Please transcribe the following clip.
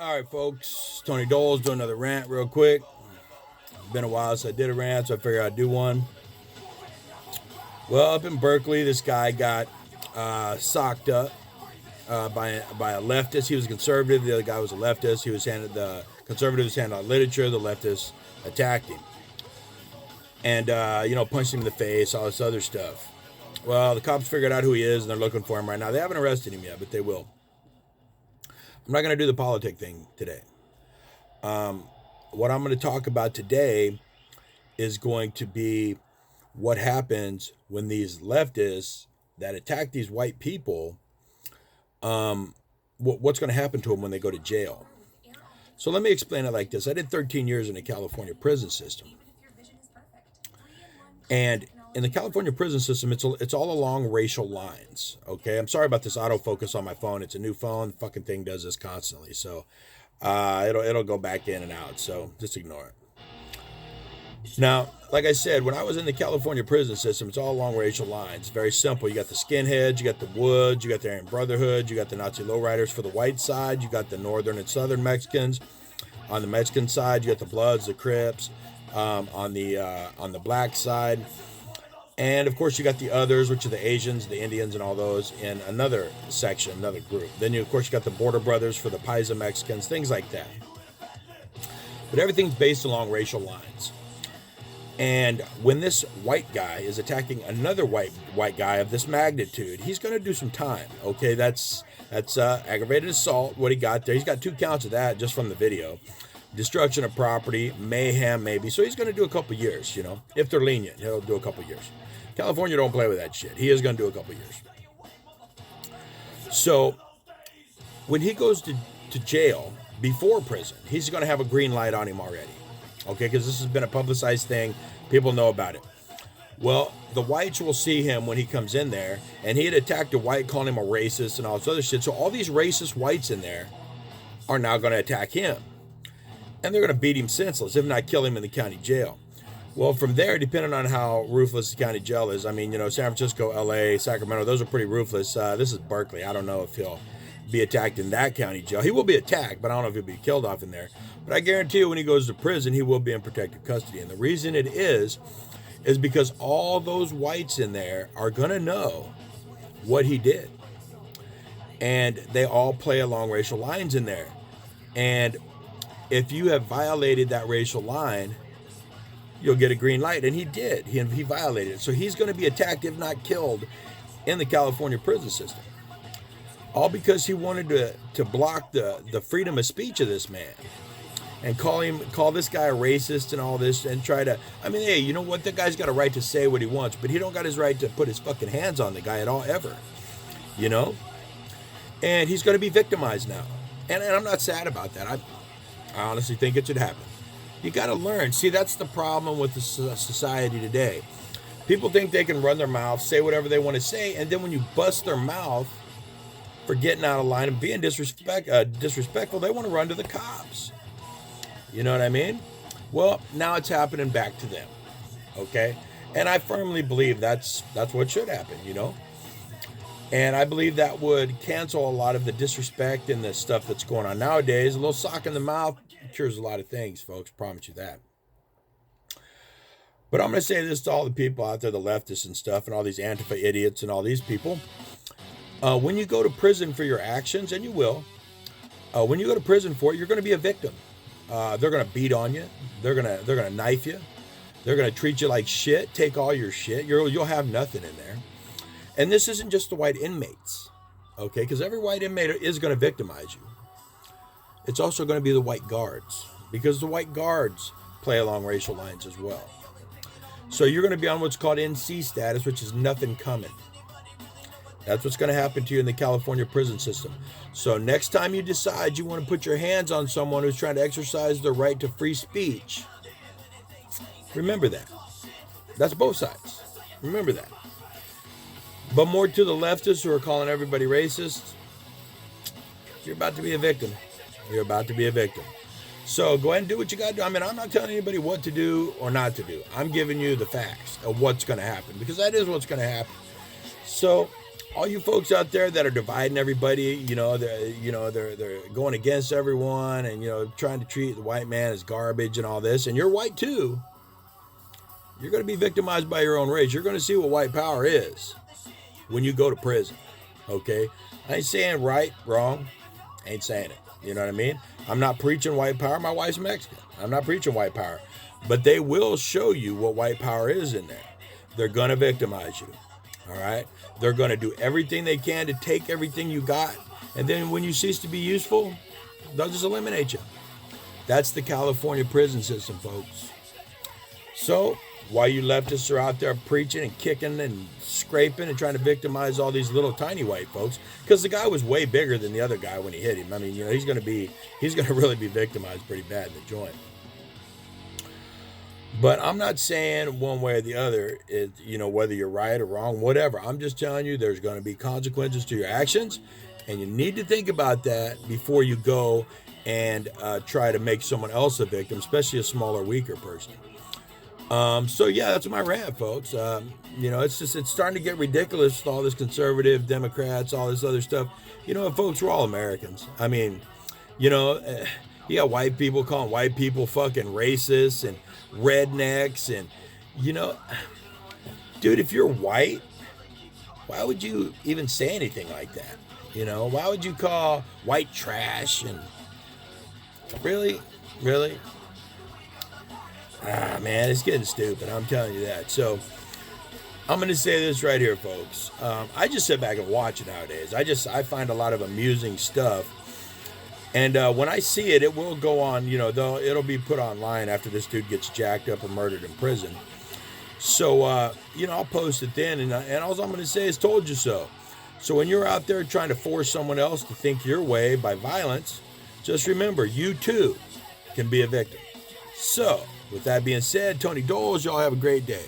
All right, folks. Tony Dole's doing another rant real quick. It's been a while since I did a rant, so I figured I'd do one. Well, up in Berkeley, this guy got socked up by a leftist. He was a conservative. The other guy was a leftist. The conservative was handing out literature. The leftist attacked him and punched him in the face, all this other stuff. Well, the cops figured out who he is, and they're looking for him right now. They haven't arrested him yet, but they will. I'm not going to do the politic thing today. What I'm going to talk about today is going to be what happens when these leftists that attack these white people, what's going to happen to them when they go to jail. So let me explain it like this. I did 13 years in the California prison system. And in the California prison system, it's all along racial lines. Okay, I'm sorry about this autofocus on my phone. It's a new phone. The fucking thing does this constantly, so it'll go back in and out. So just ignore it. Now, like I said, when I was in the California prison system, it's all along racial lines. Very simple. You got the skinheads, you got the Woods, you got the Aryan Brotherhood, you got the Nazi lowriders for the white side, you got the northern and southern Mexicans. On the Mexican side, you got the Bloods, the Crips. On the black side. And of course you got the others, which are the Asians, the Indians, and all those in another section, another group. Then you got the Border Brothers for the Paisa Mexicans, things like that. But everything's based along racial lines. And when this white guy is attacking another white guy of this magnitude, he's going to do some time. Okay, that's aggravated assault. What he got there, he's got 2 counts of that just from the video. Destruction of property, mayhem, maybe. So he's going to do a couple years, if they're lenient. He'll do a couple years. California don't play with that shit. He is going to do a couple years. So when he goes to jail before prison, he's going to have a green light on him already. Okay, because this has been a publicized thing. People know about it. Well, the whites will see him when he comes in there, and he had attacked a white, calling him a racist and all this other shit. So all these racist whites in there are now going to attack him. And they're going to beat him senseless, if not kill him in the county jail. Well, from there, depending on how ruthless the county jail is, I mean, San Francisco, LA, Sacramento, those are pretty ruthless. This is Berkeley. I don't know if he'll be attacked in that county jail. He will be attacked, but I don't know if he'll be killed off in there. But I guarantee you when he goes to prison, he will be in protective custody. And the reason it is because all those whites in there are going to know what he did. And they all play along racial lines in there. And if you have violated that racial line, you'll get a green light. And he did. He violated it. So he's going to be attacked, if not killed, in the California prison system. All because he wanted to block the freedom of speech of this man. And call this guy a racist and all this and try to, hey, you know what? The guy's got a right to say what he wants, but he don't got his right to put his fucking hands on the guy at all, ever. And he's going to be victimized now. And I'm not sad about that. I honestly think it should happen. You got to learn. See, that's the problem with the society today. People think they can run their mouth, say whatever they want to say, and then when you bust their mouth for getting out of line and being disrespectful, they want to run to the cops. You know what I mean? Well, now it's happening back to them. Okay? And I firmly believe that's what should happen, And I believe that would cancel a lot of the disrespect and the stuff that's going on nowadays. A little sock in the mouth cures a lot of things, folks. Promise you that. But I'm going to say this to all the people out there, the leftists and stuff, and all these Antifa idiots and all these people. When you go to prison for your actions, and you will, when you go to prison for it, you're going to be a victim. They're going to beat on you. They're going to knife you. They're going to treat you like shit, take all your shit. You'll have nothing in there. And this isn't just the white inmates, okay? Because every white inmate is going to victimize you. It's also going to be the white guards, because the white guards play along racial lines as well. So you're going to be on what's called NC status, which is nothing coming. That's what's going to happen to you in the California prison system. So next time you decide you want to put your hands on someone who's trying to exercise their right to free speech, remember that. That's both sides. Remember that. But more to the leftists who are calling everybody racist, you're about to be a victim. You're about to be a victim. So go ahead and do what you got to do. I'm not telling anybody what to do or not to do. I'm giving you the facts of what's going to happen, because that is what's going to happen. So all you folks out there that are dividing everybody, they're going against everyone, and trying to treat the white man as garbage and all this, and you're white too. You're going to be victimized by your own race. You're going to see what white power is when you go to prison. Okay, I ain't saying right, wrong. I ain't saying it. You know what I mean? I'm not preaching white power. My wife's Mexican. I'm not preaching white power, but they will show you what white power is in there. They're going to victimize you. All right. They're going to do everything they can to take everything you got. And then when you cease to be useful, they'll just eliminate you. That's the California prison system, folks. So while you leftists are out there preaching and kicking and scraping and trying to victimize all these little tiny white folks, because the guy was way bigger than the other guy when he hit him. I mean, he's going to really be victimized pretty bad in the joint. But I'm not saying one way or the other, whether you're right or wrong, whatever. I'm just telling you there's going to be consequences to your actions, and you need to think about that before you go and try to make someone else a victim, especially a smaller, weaker person. So yeah, that's my rant, folks. It's starting to get ridiculous with all this conservative Democrats, all this other stuff. Folks, we're all Americans. I mean, you got white people calling white people fucking racists and rednecks, and dude, if you're white, why would you even say anything like that? Why would you call white trash? And really? Man, it's getting stupid. I'm telling you that. So I'm going to say this right here, folks. I just sit back and watch it nowadays. I find a lot of amusing stuff. And when I see it, it will go on, it'll be put online after this dude gets jacked up and murdered in prison. So, I'll post it then. And all I'm going to say is told you so. So when you're out there trying to force someone else to think your way by violence, just remember, you too can be a victim. So with that being said, Tony Doles, y'all have a great day.